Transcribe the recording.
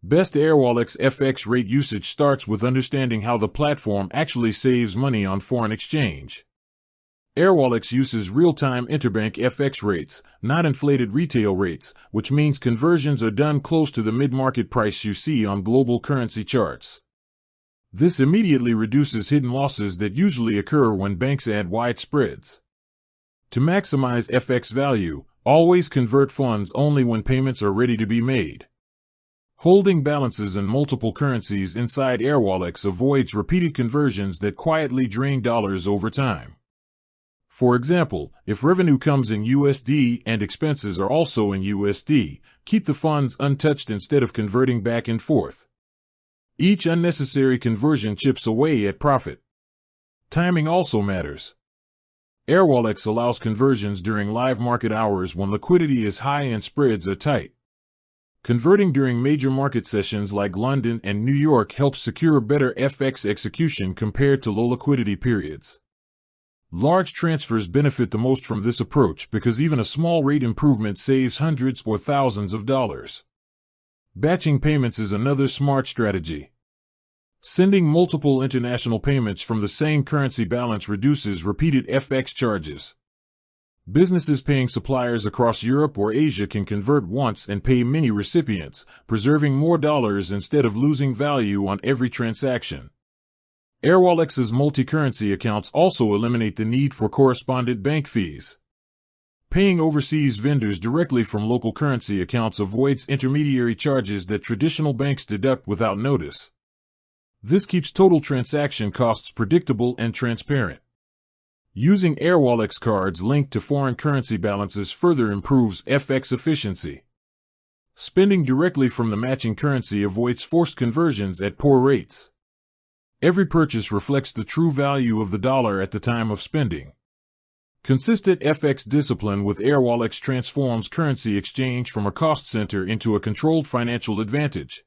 Best Airwallex FX rate usage starts with understanding how the platform actually saves money on foreign exchange. Airwallex uses real-time interbank FX rates, not inflated retail rates, which means conversions are done close to the mid-market price you see on global currency charts. This immediately reduces hidden losses that usually occur when banks add wide spreads. To maximize FX value, always convert funds only when payments are ready to be made. Holding balances in multiple currencies inside Airwallex avoids repeated conversions that quietly drain dollars over time. For example, if revenue comes in USD and expenses are also in USD, keep the funds untouched instead of converting back and forth. Each unnecessary conversion chips away at profit. Timing also matters. Airwallex allows conversions during live market hours when liquidity is high and spreads are tight. Converting during major market sessions like London and New York helps secure better FX execution compared to low liquidity periods. Large transfers benefit the most from this approach because even a small rate improvement saves hundreds or thousands of dollars. Batching payments is another smart strategy. Sending multiple international payments from the same currency balance reduces repeated FX charges. Businesses paying suppliers across Europe or Asia can convert once and pay many recipients, preserving more dollars instead of losing value on every transaction. Airwallex's multi-currency accounts also eliminate the need for correspondent bank fees. Paying overseas vendors directly from local currency accounts avoids intermediary charges that traditional banks deduct without notice. This keeps total transaction costs predictable and transparent. Using Airwallex cards linked to foreign currency balances further improves FX efficiency. Spending directly from the matching currency avoids forced conversions at poor rates. Every purchase reflects the true value of the dollar at the time of spending. Consistent FX discipline with Airwallex transforms currency exchange from a cost center into a controlled financial advantage.